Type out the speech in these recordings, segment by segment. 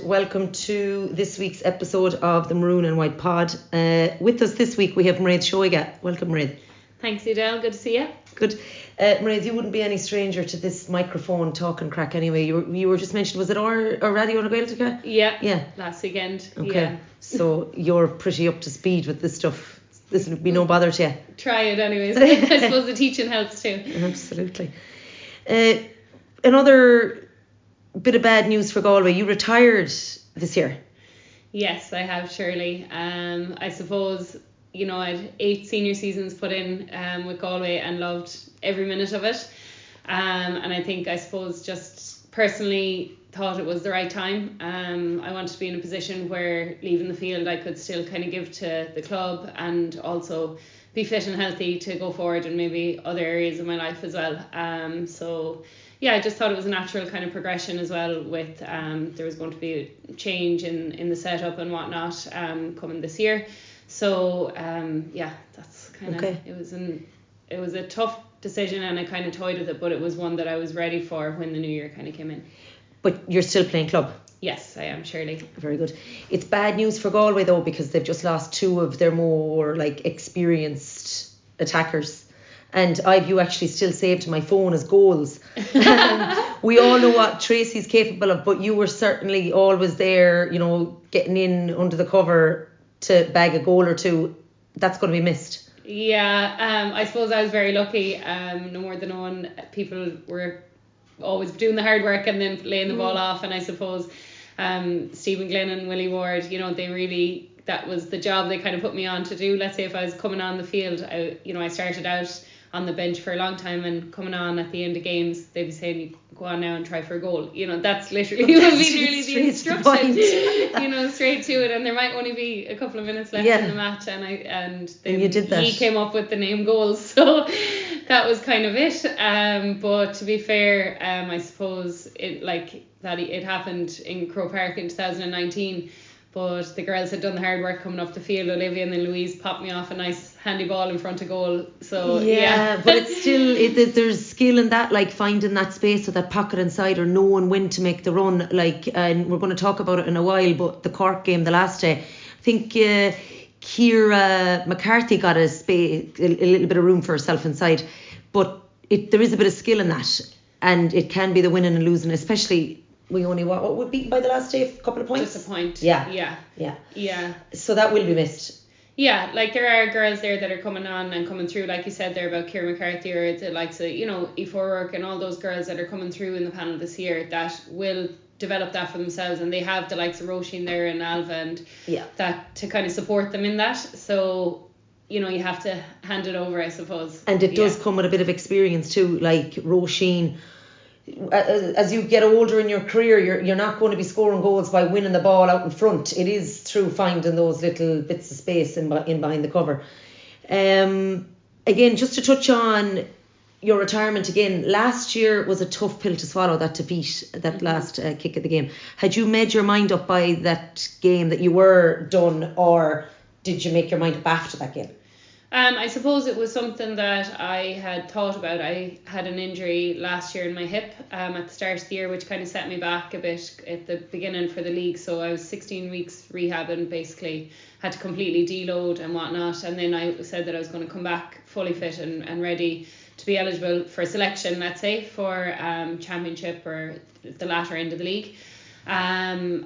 welcome to this week's episode of the Maroon and White Pod. With us this week we have Mairead Seoighe. Welcome, Mairead. Thanks, Edel. Good to see you. Good. Mairead, you wouldn't be any stranger to this microphone talk and crack anyway. You were just mentioned, was it our Radio na Gaeltachta? Yeah. Last weekend. Okay. Yeah. So you're pretty up to speed with this stuff. This will be no bother to you. Try it anyways. I suppose the teaching helps too. Absolutely. Another bit of bad news for Galway. You retired this year. Yes, I have, Shirley. I suppose, I had 8 senior seasons put in with Galway and loved every minute of it. And I suppose just personally thought it was the right time. I wanted to be in a position where leaving the field I could still kind of give to the club and also be fit and healthy to go forward in maybe other areas of my life as well. So yeah, I just thought it was a natural kind of progression as well with there was going to be a change in the setup and whatnot coming this year. So that's kind of it was a tough decision and I kind of toyed with it, but it was one that I was ready for when the new year kind of came in. But you're still playing club? Yes, I am, Shirley. Very good. It's bad news for Galway though, because they've just lost 2 of their more experienced attackers. And you actually still saved to my phone as goals. We all know what Tracy's capable of, but you were certainly always there, getting in under the cover to bag a goal or 2. That's going to be missed. Yeah, I suppose I was very lucky. No more than one, people were always doing the hard work and then laying the ball off. And I suppose Stephen Glynn and Willie Ward, they really, that was the job they kind of put me on to do. Let's say if I was coming on the field, I started out on the bench for a long time and coming on at the end of games they'd be saying, you go on now and try for a goal. That's literally would be nearly the instruction. Straight to it, and there might only be a couple of minutes left in the match and you did that. He came up with the name goals, so that was kind of it. But to be fair, I suppose it happened in Croke Park in 2019. But the girls had done the hard work coming off the field. Olivia and then Louise popped me off a nice handy ball in front of goal. So yeah. But it's still there's skill in that, like finding that space or that pocket inside or knowing when to make the run. And we're going to talk about it in a while. But the Cork game the last day, I think Ciara McCarthy got a little bit of room for herself inside. But there is a bit of skill in that, and it can be the winning and losing, especially. We only we beaten by the last day, a couple of points. Just a point. Yeah. So that will be missed. Yeah, there are girls there that are coming on and coming through, like you said there about Ciara McCarthy or the likes of Aoife O'Rourke and all those girls that are coming through in the panel this year that will develop that for themselves, and they have the likes of Roisin there and Alva and that to kind of support them in that. So you have to hand it over, I suppose. And it does come with a bit of experience too, like Roisin. As you get older in your career, you're not going to be scoring goals by winning the ball out in front. It is through finding those little bits of space in behind the cover. Again, just to touch on your retirement again, last year was a tough pill to swallow, that defeat, that last kick of the game. Had you made your mind up by that game that you were done, or did you make your mind up after that game? I suppose it was something that I had thought about. I had an injury last year in my hip at the start of the year, which kind of set me back a bit at the beginning for the league. So I was 16 weeks rehabbing, basically had to completely deload and whatnot. And then I said that I was going to come back fully fit and ready to be eligible for selection, let's say, for championship or the latter end of the league. And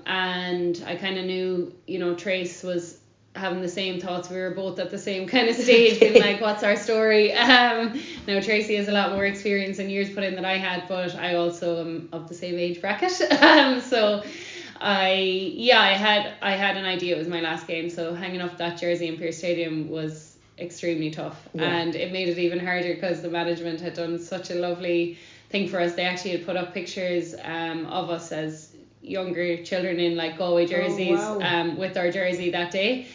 I kind of knew, Trace was having the same thoughts. We were both at the same kind of stage, being like, what's our story? Now Tracy has a lot more experience and years put in than I had, but I also am of the same age bracket. So I had an idea. It was my last game, so hanging up that jersey in Pearse Stadium was extremely tough. And it made it even harder because the management had done such a lovely thing for us. They actually had put up pictures of us as younger children in Galway jerseys with our jersey that day.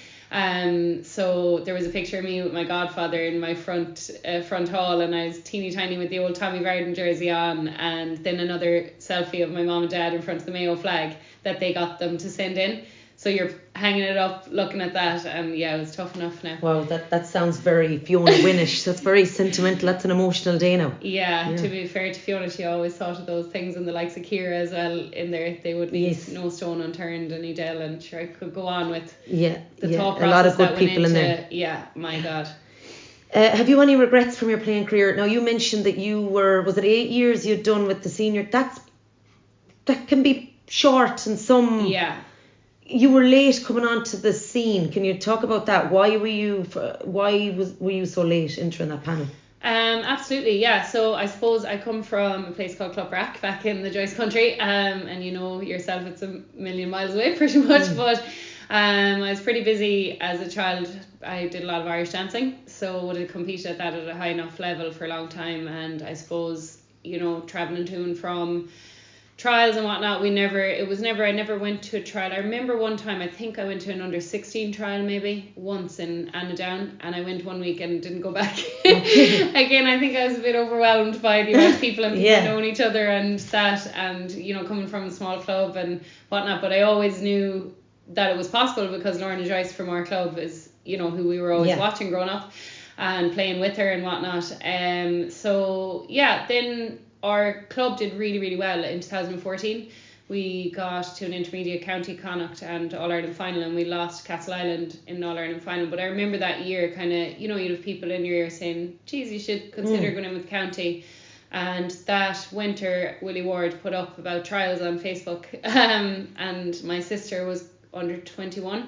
So there was a picture of me with my godfather in my front hall, and I was teeny tiny with the old Tommy Varden jersey on, and then another selfie of my mom and dad in front of the Mayo flag that they got them to send in. So you're hanging it up, looking at that, and yeah, it was tough enough now. Wow, that sounds very Fiona Winish. That's very sentimental. That's an emotional day now. Yeah, to be fair to Fiona, she always thought of those things, and the likes of Kira as well in there. They would leave no stone unturned, and Edel, and sure I could go on with the thought process. A lot of good people in there. Yeah, my God. Have you any regrets from your playing career? Now you mentioned that you were, was it 8 years you'd done with the senior? That can be short and some. Yeah. You were late coming onto the scene. Can you talk about that? Why were you so late entering that panel? Absolutely, yeah. So I suppose I come from a place called Clubrack back in the Joyce country, and you know yourself, it's a million miles away pretty much. But I was pretty busy as a child. I did a lot of Irish dancing, so would have competed at that at a high enough level for a long time. And I suppose, you know, travelling to and from trials and whatnot, I never went to a trial. I remember one time, I think I went to an under 16 trial maybe once in Annadown, and I went one week and didn't go back. Again, I think I was a bit overwhelmed by the amount of people and people knowing each other and that, and you know, coming from a small club and whatnot. But I always knew that it was possible because Lorna Joyce from our club is, you know, who we were always watching growing up and playing with her and whatnot. So yeah, then our club did really, really well in 2014. We got to an intermediate county Connacht and All-Ireland final, and we lost Castle Island in All-Ireland final. But I remember that year kind of, you know, you'd have people in your ear saying, geez, you should consider going in with county. And that winter, Willie Ward put up about trials on Facebook, and my sister was under 21.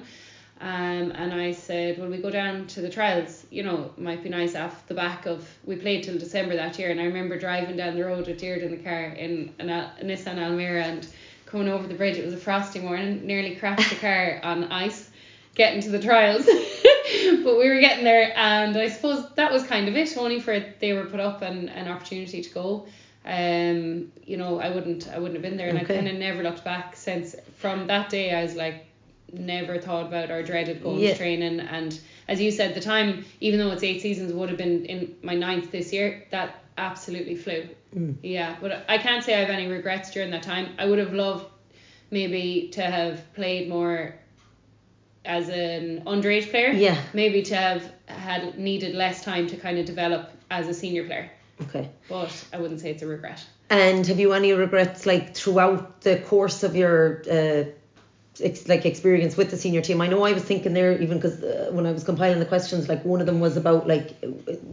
And I said, well, we go down to the trials, you know, it might be nice off the back of, we played till December that year, and I remember driving down the road with Deirdre in the car in a Nissan Almira and coming over the bridge. It was a frosty morning, nearly crashed the car on ice getting to the trials. But we were getting there, and I suppose that was kind of it, only for they were put up and an opportunity to go. You know, I wouldn't have been there, and I kind of never looked back since. From that day I was like, never thought about or dreaded going to training. And as you said, the time, even though it's 8 seasons, would have been in my 9th this year, that absolutely flew. But I can't say I have any regrets during that time. I would have loved maybe to have played more as an underage player, maybe to have had needed less time to kind of develop as a senior player. But I wouldn't say it's a regret. And have you any regrets like throughout the course of your experience with the senior team? I know I was thinking there, even because when I was compiling the questions, like one of them was about like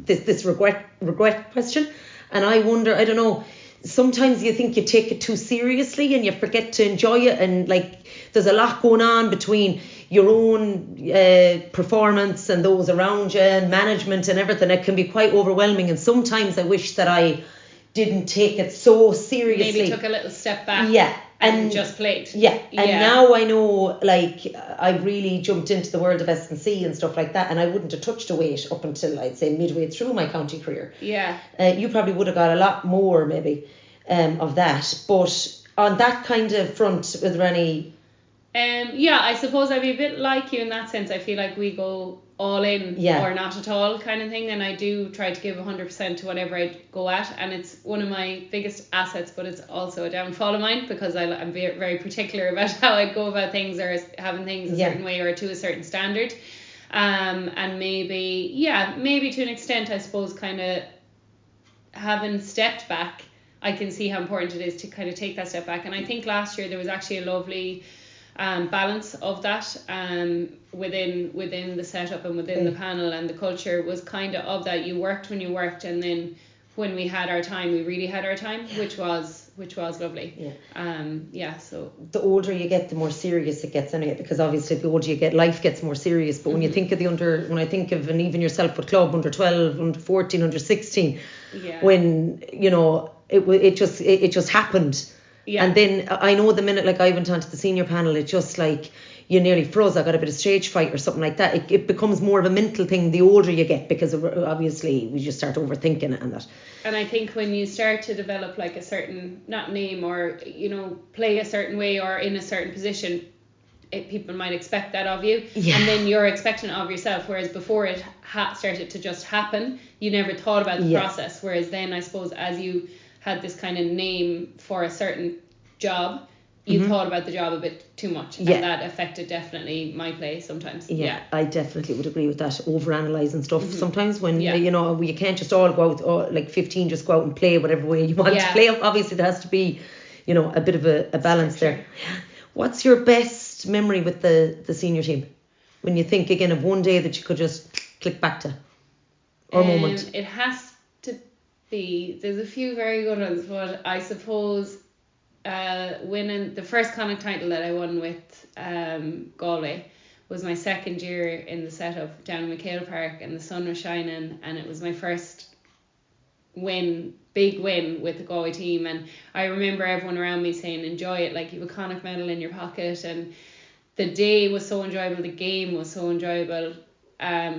this regret question, and I wonder, I don't know, sometimes you think you take it too seriously and you forget to enjoy it, and like there's a lot going on between your own performance and those around you and management and everything. It can be quite overwhelming, and sometimes I wish that I didn't take it so seriously. Maybe took a little step back. And just played. And now I know, like, I really jumped into the world of S&C and stuff like that, and I wouldn't have touched a weight up until, I'd say, midway through my county career. You probably would have got a lot more maybe of that. But on that kind of front, were there any... I suppose I'd be a bit like you in that sense. I feel like we go all in or not at all kind of thing, and I do try to give 100% to whatever I go at, and it's one of my biggest assets, but it's also a downfall of mine because I'm very, very particular about how I go about things, or having things a certain way or to a certain standard. And maybe to an extent, I suppose, kind of having stepped back, I can see how important it is to kind of take that step back. And I think last year there was actually a lovely balance of that within the setup and within the panel, and the culture was kind of that. You worked when you worked, and then when we had our time, we really had our time, which was lovely. So the older you get, the more serious it gets anyway, because obviously the older you get, life gets more serious. But when you think of when I think of, and even yourself with club, under 12, under 14, under 16, when you know it just happened. And then I know the minute like I went onto the senior panel, it just like you nearly froze. I got a bit of stage fright or something like that. It becomes more of a mental thing the older you get, because obviously we just start overthinking it and that. And I think when you start to develop like a certain, not name, or you know, play a certain way or in a certain position, people might expect that of you, and then you're expecting it of yourself. Whereas before it started to just happen, you never thought about the process. Whereas then I suppose as you had this kind of name for a certain job, you thought about the job a bit too much, and that affected definitely my play sometimes. Yeah, I definitely would agree with that. Overanalyzing stuff sometimes when you can't just all go out, or like 15 just go out and play whatever way you want to play. Obviously there has to be, a bit of a balance there. What's your best memory with the senior team? When you think again of one day that you could just click back to, or moment? It has to be. There's a few very good ones, but I suppose winning the first Connacht title that I won with Galway was my second year in the setup down in McHale Park, and the sun was shining, and it was my first big win with the Galway team. And I remember everyone around me saying, enjoy it, like you have a Connacht medal in your pocket. And the day was so enjoyable, the game was so enjoyable.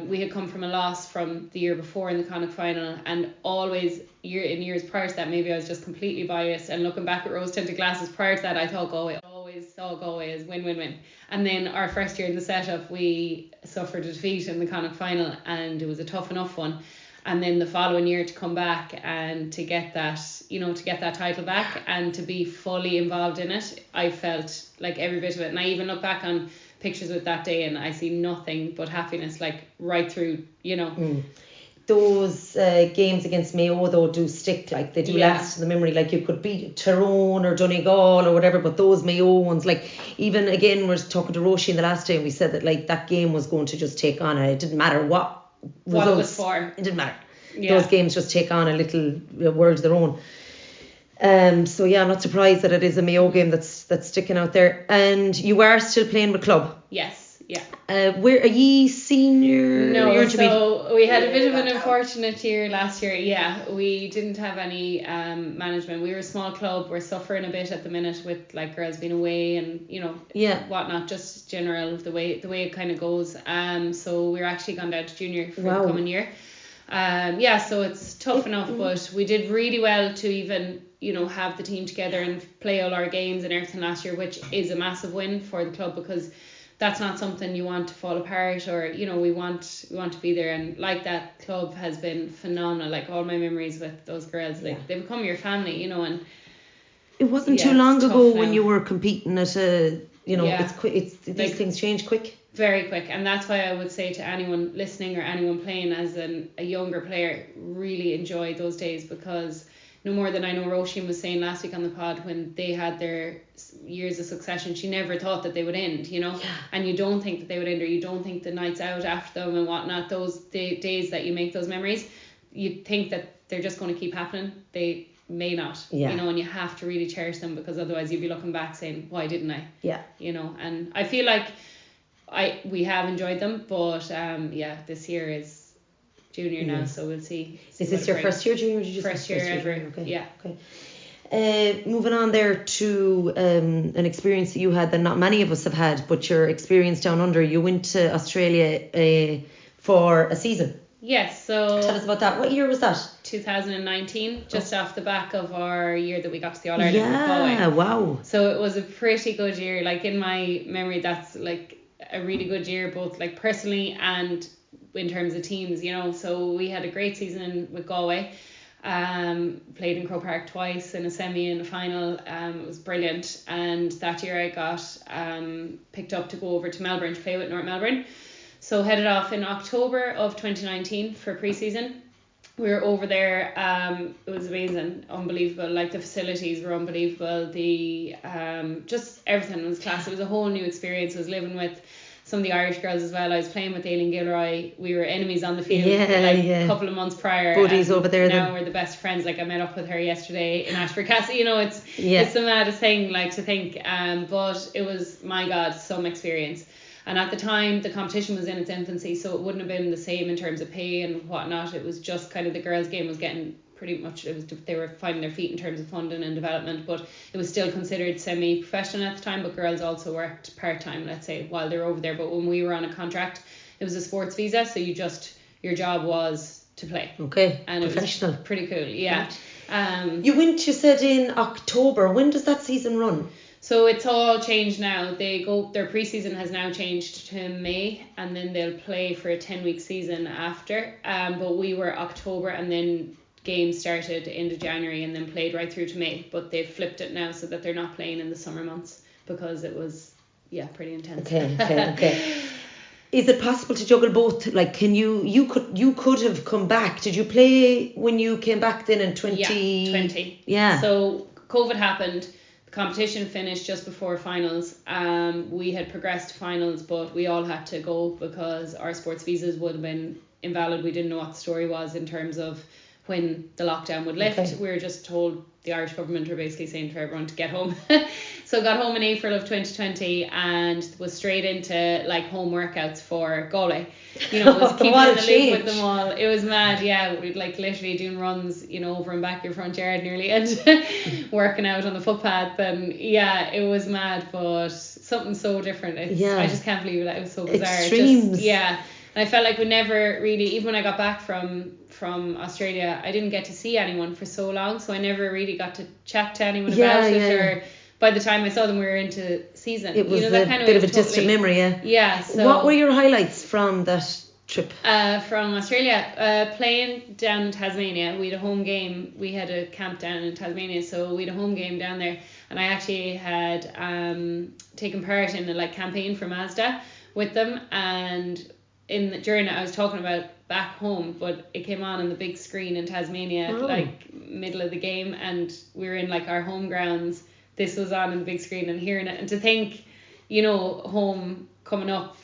We had come from a loss from the year before in the Connacht final, and always in years prior to that, maybe I was just completely biased, and looking back at rose tinted glasses prior to that, I thought Galway, always saw Galway as win. And then our first year in the setup, we suffered a defeat in the Connacht final, and it was a tough enough one. And then the following year to come back and to get that title back and to be fully involved in it, I felt like every bit of it. And I even look back on pictures with that day and I see nothing but happiness, like right through, Those games against Mayo though do stick, like they do last in the memory. Like you could beat Tyrone or Donegal or whatever, but those Mayo ones, like even again, we were talking to Roisin the last day and we said that like that game was going to just take on it didn't matter what results, it was for. It didn't matter. Those games just take on a little world of their own. So I'm not surprised that it is a Mayo game that's sticking out there. And you are still playing with club? Yes. Yeah. Where are ye senior? No, so we had a bit of an unfortunate year last year. Yeah, we didn't have any management. We were a small club. We're suffering a bit at the minute with like girls being away and whatnot. Just general the way it kind of goes. So we're actually gone down to junior for the coming year. So it's tough enough, but we did really well to even have the team together and play all our games and everything last year, which is a massive win for the club because that's not something you want to fall apart, or we want to be there. And like that club has been phenomenal. Like all my memories with those girls, like they become your family, and it wasn't too long ago when you were competing at it's quick. These things change quick. Very quick, and that's why I would say to anyone listening or anyone playing as a younger player, really enjoy those days, because no more than I know Roisin was saying last week on the pod, when they had their years of succession, she never thought that they would end, and you don't think that they would end, or you don't think the nights out after them and whatnot, those days that you make those memories, you think that they're just going to keep happening. They may not, and you have to really cherish them, because otherwise you'll be looking back saying, why didn't I? And I feel like we have enjoyed them, but this year is junior now, so we'll see. Is this your first year junior? Or did you first year ever? Okay. Yeah. Okay. Moving on there to an experience that you had that not many of us have had, but your experience down under. You went to Australia for a season. Yes. So tell us about that. What year was that? 2019, just off the back of our year that we got to the All Ireland. Yeah. Wow. So it was a pretty good year. Like in my memory, that's like a really good year, both like personally and in terms of teams, so we had a great season with Galway. Played in Croke Park twice in a semi and a final. It was brilliant, and that year I got picked up to go over to Melbourne to play with North Melbourne. So headed off in October of 2019 for pre-season. We were over there. It was amazing, unbelievable. Like the facilities were unbelievable. The just everything was class. It was a whole new experience. I was living with some of the Irish girls as well. I was playing with Aileen Gilroy. We were enemies on the field a couple of months prior. Buddies over there. Now we're the best friends. Like I met up with her yesterday in Ashford Castle. It's the maddest thing, like to think. But it was, my God, some experience. And at the time, the competition was in its infancy, so it wouldn't have been the same in terms of pay and whatnot. It was just kind of the girls' game was getting pretty much, they were finding their feet in terms of funding and development, but it was still considered semi-professional at the time. But girls also worked part-time, let's say, while they were over there. But when we were on a contract, it was a sports visa, so your job was to play. Okay, and professional. It was pretty cool, yeah. Right. You said in October. When does that season run? So it's all changed now. Their pre-season has now changed to May, and then they'll play for a 10-week season after. But we were October and then games started end of January and then played right through to May, but they've flipped it now so that they're not playing in the summer months because it was pretty intense. Okay. Is it possible to juggle both? Like, can you could have come back. Did you play when you came back then in 20? Yeah. So COVID happened. The competition finished just before finals. We had progressed to finals, but we all had to go because our sports visas would have been invalid. We didn't know what the story was in terms of when the lockdown would lift. Okay. We were just told the Irish government were basically saying for everyone to get home. So got home in April of 2020 and was straight into like home workouts for Galway. You know, was keeping in the loop with them all. It was mad, yeah. We'd like literally doing runs, you know, over and back your front yard nearly and working out on the footpath, and yeah, it was mad, but something so different. I just can't believe it. It was so bizarre. Extremes. And I felt like we never really, even when I got back from Australia, I didn't get to see anyone for so long, so I never really got to chat to anyone about it. Or by the time I saw them, we were into season. It was that kind of bit of a distant memory, Yeah. So what were your highlights from that trip? From Australia, playing down in Tasmania. We had a home game. We had a camp down in Tasmania, so we had a home game down there, and I actually had taken part in a like campaign for Mazda with them, and during it I was talking about back home, but it came on the big screen in Tasmania like middle of the game, and we were in like our home grounds. This was on in the big screen and hearing it, and to think, you know, home coming up,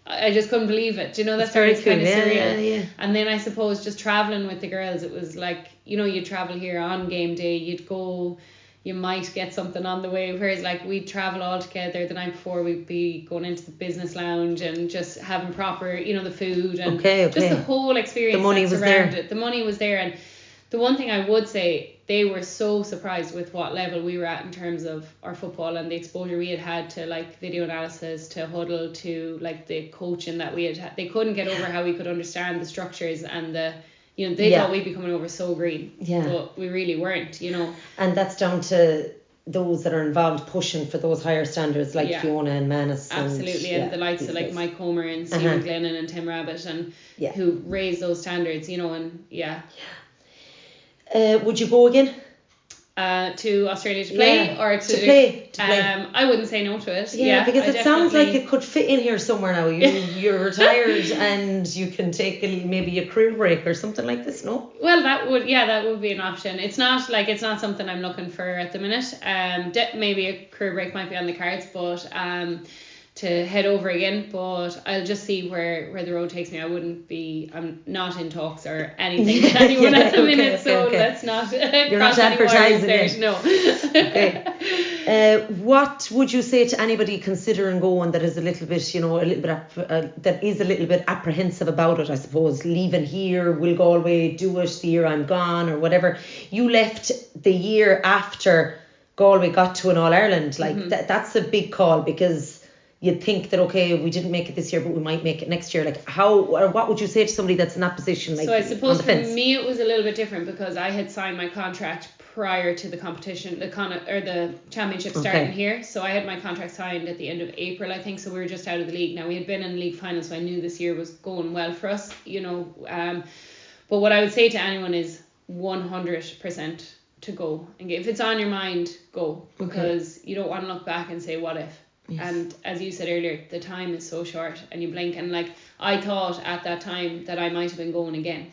I just couldn't believe it. You know, that's very cool. Kind of surreal. Yeah. And then I suppose just traveling with the girls, it was like, you know, you'd travel here on game day, you'd go, you might get something on the way, whereas like we'd travel all together the night before. We'd be going into the business lounge and just having proper, you know, the food and just the whole experience. The money was there. The money was there, and the one thing I would say, they were so surprised with what level we were at in terms of our football and the exposure we had to like video analysis, to huddle, to like the coaching that we had. They couldn't get over how we could understand the structures and the, you know, they thought we'd be coming over so green, but we really weren't, you know. And that's down to those that are involved pushing for those higher standards, like Fiona and Manus. Absolutely, and the likes of like Mike Comer and Stephen Glennon and Tim Rabbit, and who raised those standards, you know, and would you go again? To Australia to play or to play? I wouldn't say no to it. Because it sounds like it could fit in here somewhere now. You're retired and you can take maybe a career break or something like this, no? Well, that would be an option. It's not something I'm looking for at the minute. Maybe a career break might be on the cards, but to head over again, but I'll just see where the road takes me. I'm not in talks or anything with anyone at the minute, so let's not you're not advertising it. No. Okay. What would you say to anybody considering going that is a little bit, you know, that is a little bit apprehensive about it, I suppose, leaving here, will Galway do it the year I'm gone or whatever? You left the year after Galway got to an All-Ireland, like that's a big call, because you'd think that, okay, we didn't make it this year, but we might make it next year. Like, what would you say to somebody that's in that position? Like, so I suppose for me it was a little bit different because I had signed my contract prior to the competition, the championship starting here. So I had my contract signed at the end of April, I think. So we were just out of the league. Now we had been in the league final, so I knew this year was going well for us, you know. But what I would say to anyone is 100% to go, and if it's on your mind, go, because you don't want to look back and say what if. Yes. And as you said earlier, the time is so short and you blink, and like I thought at that time that I might have been going again.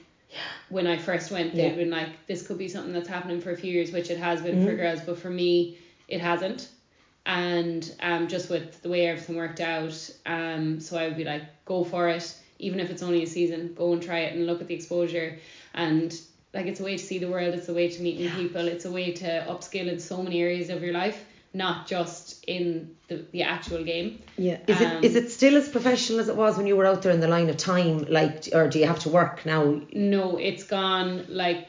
When I first went, they'd been like, this could be something that's happening for a few years, which it has been for girls, but for me it hasn't. And just with the way everything worked out, so I would be like, go for it, even if it's only a season, go and try it and look at the exposure. And like, it's a way to see the world, it's a way to meet new people, it's a way to upskill in so many areas of your life, not just in the actual game. Is it still as professional as it was when you were out there in the line of time, like, or do you have to work now? No, it's gone like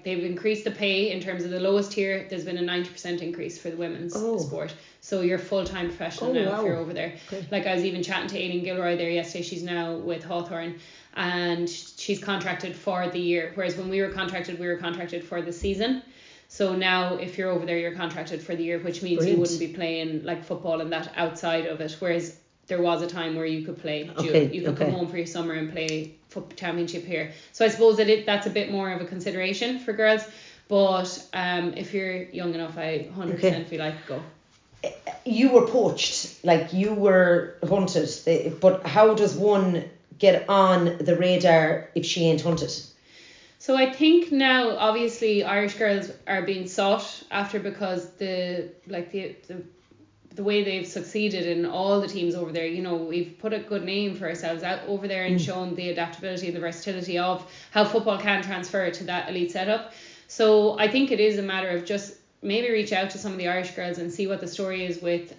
they've increased the pay in terms of the lowest tier. There's been a 90% increase for the women's sport, so you're full-time professional now if you're over there. Like, I was even chatting to Aileen Gilroy there yesterday. She's now with Hawthorn and she's contracted for the year, whereas when we were contracted for the season. So now if you're over there, you're contracted for the year, which means you wouldn't be playing like football and that outside of it. Whereas there was a time where you could play. Okay, You could come home for your summer and play football championship here. So I suppose that's a bit more of a consideration for girls. But if you're young enough, I 100% feel like go. You were poached, like you were hunted. But how does one get on the radar if she ain't hunted? So I think now, obviously, Irish girls are being sought after because the way they've succeeded in all the teams over there, you know, we've put a good name for ourselves out over there and shown the adaptability and the versatility of how football can transfer to that elite setup. So I think it is a matter of just maybe reach out to some of the Irish girls and see what the story is with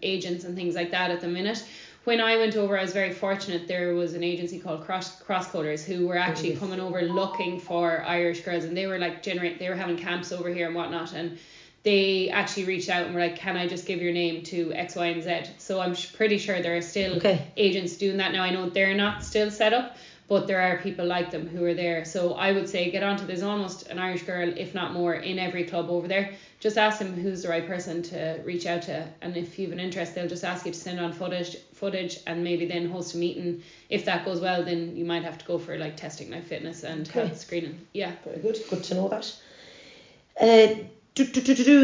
agents and things like that at the minute. When I went over, I was very fortunate. There was an agency called Crosscoders who were actually coming over looking for Irish girls, and they were like they were having camps over here and whatnot, and they actually reached out and were like, can I just give your name to X, Y, and Z? So I'm pretty sure there are still agents doing that now. I know they're not still set up, but there are people like them who are there. So I would say get onto, there's almost an Irish girl, if not more, in every club over there. Just ask them who's the right person to reach out to, and if you have an interest, they'll just ask you to send on footage and maybe then host a meeting. If that goes well, then you might have to go for like testing, like fitness and health screening. Yeah, very good to know that.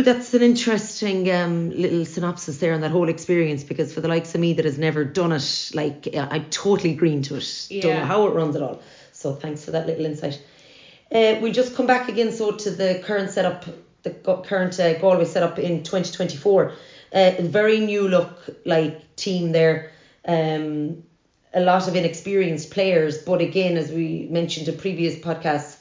That's an interesting little synopsis there on that whole experience, because for the likes of me that has never done it, like I'm totally green to it. Don't know how it runs at all. So thanks for that little insight. We'll just come back again to the current setup, the current Galway setup in 2024. Very new look like team there. A lot of inexperienced players, but again, as we mentioned in previous podcasts,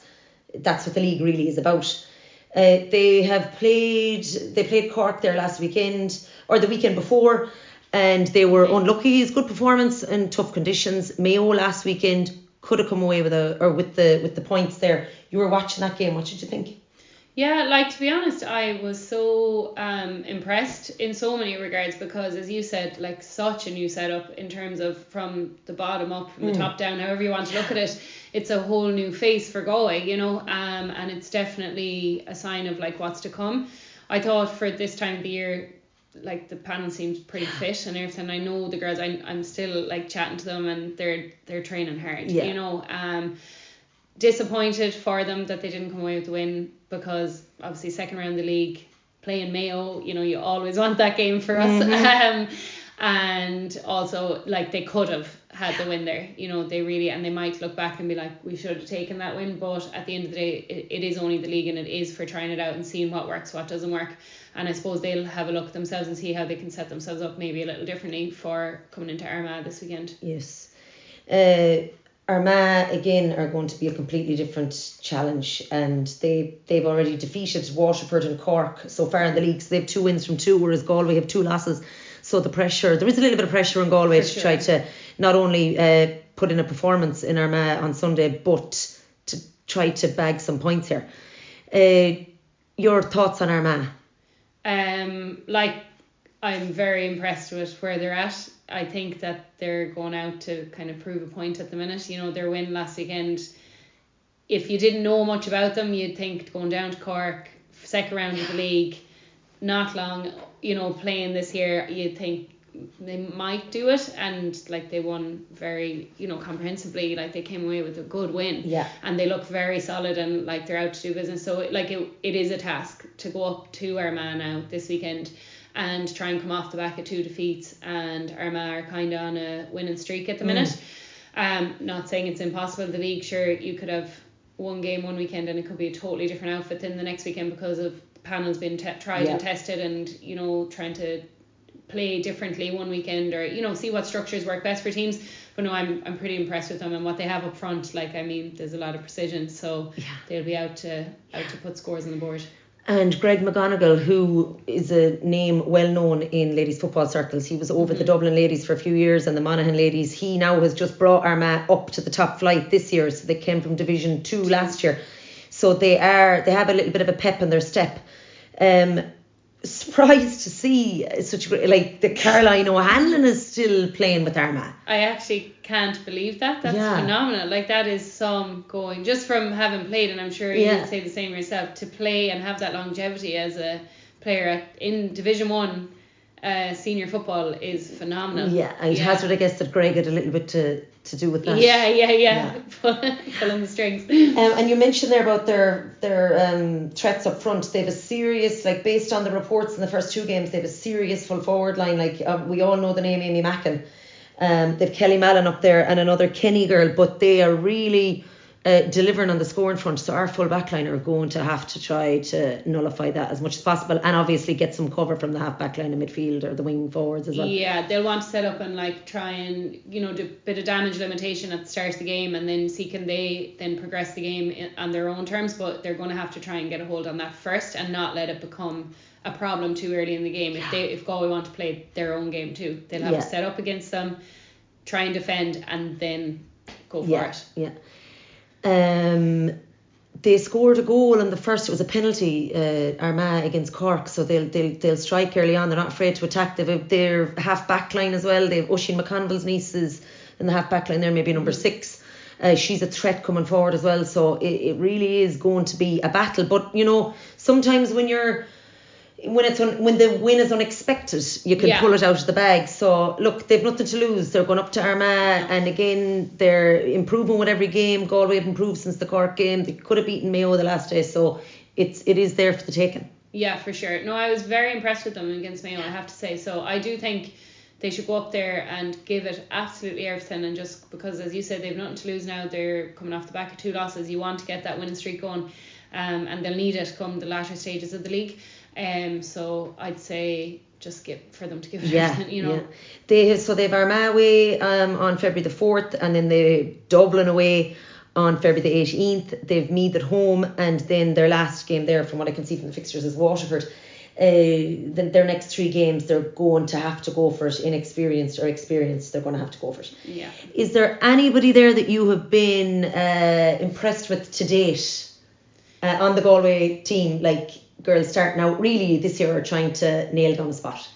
that's what the league really is about. They played Cork there last weekend, or the weekend before, and they were unlucky. It's good performance in tough conditions. Mayo last weekend could have come away with the points there. You were watching that game. What did you think? Yeah, like, to be honest, I was so impressed in so many regards, because as you said, like, such a new setup in terms of from the bottom up, from the top down, however you want to look at it. It's a whole new face for Galway, you know, and it's definitely a sign of like what's to come. I thought for this time of the year, like, the panel seemed pretty fit and everything. I know the girls, I'm still like chatting to them, and they're training hard, you know. Disappointed for them that they didn't come away with the win, because obviously second round of the league, playing Mayo, you know, you always want that game for us. And also, like, they could have had the win there, you know, and they might look back and be like, we should have taken that win. But at the end of the day, it is only the league, and it is for trying it out and seeing what works, what doesn't work. And I suppose they'll have a look at themselves and see how they can set themselves up maybe a little differently for coming into Armagh this weekend. Yes. Armagh again are going to be a completely different challenge, and they've already defeated Waterford and Cork so far in the league. So they have 2 wins from 2, whereas Galway have 2 losses. So there is a little bit of pressure on Galway to try to not only put in a performance in Armagh on Sunday, but to try to bag some points here. Your thoughts on Armagh? Like, I'm very impressed with where they're at. I think that they're going out to kind of prove a point at the minute. You know, their win last weekend, if you didn't know much about them, you'd think going down to Cork, second round of the league, not long, you know, playing this year, you'd think they might do it. And like, they won very, you know, comprehensively. Like, they came away with a good win, and they look very solid, and like, they're out to do business. So it is a task to go up to Armagh now this weekend and try and come off the back of 2 defeats, and Armagh are kind of on a winning streak at the minute. Not saying it's impossible. The league, sure, you could have one game one weekend and it could be a totally different outfit than the next weekend, because of panels being tried and tested, and, you know, trying to play differently one weekend, or, you know, see what structures work best for teams. But no, I'm pretty impressed with them and what they have up front. Like, I mean, there's a lot of precision, so they'll be out to put scores on the board. And Greg McGonigal, who is a name well known in ladies football circles, he was over the Dublin ladies for a few years and the Monaghan ladies. He now has just brought Armagh up to the top flight this year. So they came from Division 2 last year. So they have a little bit of a pep in their step. Surprised to see such a great, like, the Caroline O'Hanlon is still playing with Armagh. I actually can't believe that. That's phenomenal. Like, that is some going, just from having played, and I'm sure you would say the same yourself, to play and have that longevity as a player in Division 1 senior football is phenomenal. Yeah, I'd hazard a guess that Greg had a little bit to do with that. Yeah. Pulling the strings. And you mentioned there about their threats up front. They have a serious, like based on the reports in the first 2 games, they have a serious full forward line. Like we all know the name Amy Mackin. They've Kelly Mallon up there and another Kenny girl, but they are really delivering on the scoring front. So our full back line are going to have to try to nullify that as much as possible, and obviously get some cover from the half back line in midfield or the wing forwards as well. Yeah, they'll want to set up and like try and do a bit of damage limitation at the start of the game, and then see can they then progress the game on their own terms. But they're going to have to try and get a hold on that first and not let it become a problem too early in the game. If Galway want to play their own game too, they'll have to set up against them, try and defend, and then go for it. Yeah. They scored a goal in the first. It was a penalty, Armagh against Cork. So they'll strike early on. They're not afraid to attack. They've their half back line as well. They've Oisin McConville's nieces in the half back line there, maybe number 6. She's a threat coming forward as well. So it really is going to be a battle. But sometimes when the win is unexpected, you can pull it out of the bag. So look, they've nothing to lose. They're going up to Armagh, and again they're improving with every game. Galway have improved since the Cork game. They could have beaten Mayo the last day, so it is there for the taking. Yeah, for sure. No, I was very impressed with them against Mayo, I have to say. So I do think they should go up there and give it absolutely everything, and just because, as you said, they've nothing to lose now. They're coming off the back of 2 losses. You want to get that winning streak going, and they'll need it come the latter stages of the league. So I'd say just for them to give it everything, Yeah. They've Armagh away on February the 4th, and then they Dublin away on February the 18th. They've Meath at home, and then their last game there, from what I can see from the fixtures, is Waterford. Their next 3 games, they're going to have to go for it. Inexperienced or experienced, they're going to have to go for it. Yeah. Is there anybody there that you have been impressed with to date on the Galway team, like girls starting out really this year are trying to nail down a spot?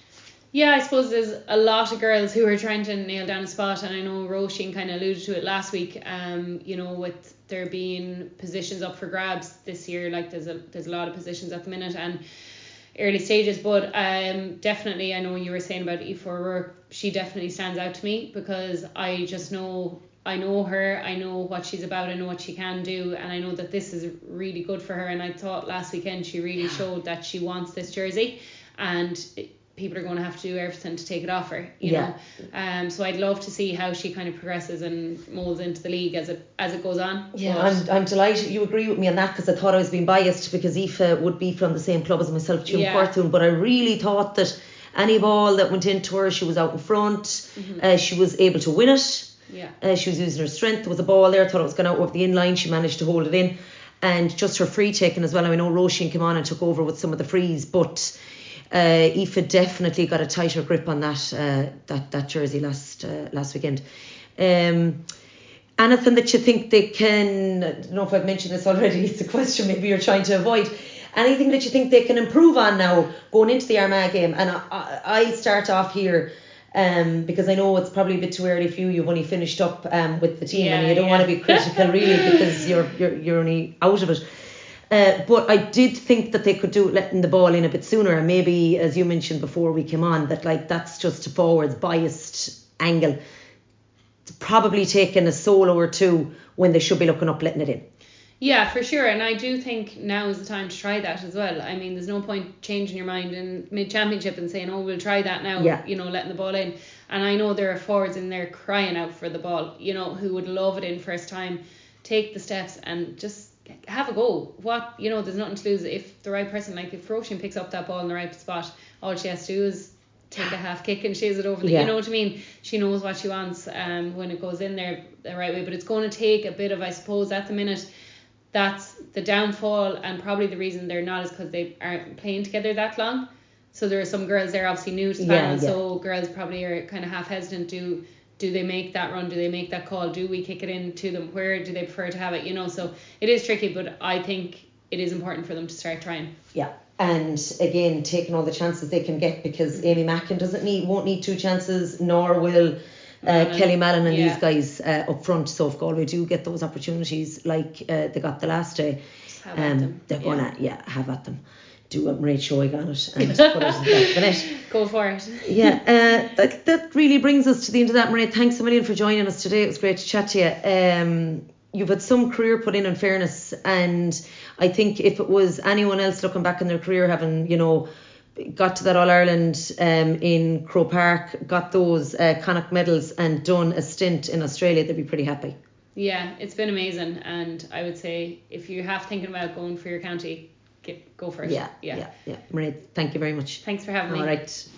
Yeah, I suppose there's a lot of girls who are trying to nail down a spot, and I know Roisin kind of alluded to it last week. With there being positions up for grabs this year, like there's a lot of positions at the minute and early stages. But definitely, I know you were saying about Aoife O'Rourke. She definitely stands out to me, because I know her, I know what she's about, I know what she can do, and I know that this is really good for her. And I thought last weekend she really showed that she wants this jersey, and people are going to have to do everything to take it off her, you know. So I'd love to see how she kind of progresses and molds into the league as it goes on. Yeah, I'm delighted you agree with me on that, because I thought I was being biased because Aoife would be from the same club as myself, Tuam Cortoon, but I really thought that any ball that went into her, she was out in front. She was able to win it. She was using her strength. There was a ball there, I thought it was going out over the inline. She managed to hold it in, and just her free taking as well. I know Roisin came on and took over with some of the frees, but Aoife definitely got a tighter grip on that jersey last weekend. Anything that you think they can, I don't know if I've mentioned this already, it's a question maybe you're trying to avoid, anything that you think they can improve on now going into the Armagh game? And I start off here, because I know it's probably a bit too early for you. You've only finished up with the team, and you don't want to be critical really, because you're only out of it. But I did think that they could do it letting the ball in a bit sooner, and maybe, as you mentioned before we came on, that that's just a forwards biased angle. It's probably taking a solo or 2 when they should be looking up, letting it in. Yeah, for sure. And I do think now is the time to try that as well. I mean, there's no point changing your mind in mid-championship and saying, we'll try that now, letting the ball in. And I know there are forwards in there crying out for the ball, who would love it in first time, take the steps and just have a go. There's nothing to lose. If the right person, like if Roisin picks up that ball in the right spot, all she has to do is take a half kick and chase it over you know what I mean? She knows what she wants when it goes in there the right way. But it's going to take a bit of, I suppose, at the minute, that's the downfall, and probably the reason they're not is because they aren't playing together that long. So there are some girls there obviously new to the panel, so girls probably are kind of half hesitant. Do they make that run? Do they make that call? Do we kick it in to them? Where do they prefer to have it? So it is tricky, but I think it is important for them to start trying. Yeah, and again, taking all the chances they can get, because Amy Mackin won't need 2 chances, nor will Kelly Mallon and these guys up front. So if Galway do get those opportunities like they got the last day, they're going to have at them. do a Mairead Seoighe on it and put it in the back of the net. Go for it. Yeah, that really brings us to the end of that, Mairead. Thanks a million for joining us today. It was great to chat to you. You've had some career put in fairness, and I think if it was anyone else looking back in their career, having, got to that All-Ireland in Croke Park, got those Connacht medals and done a stint in Australia, they'd be pretty happy. Yeah, it's been amazing, and I would say if you have thinking about going for your county, go for it. Yeah. Mairead, thank you very much. Thanks for having me. All right.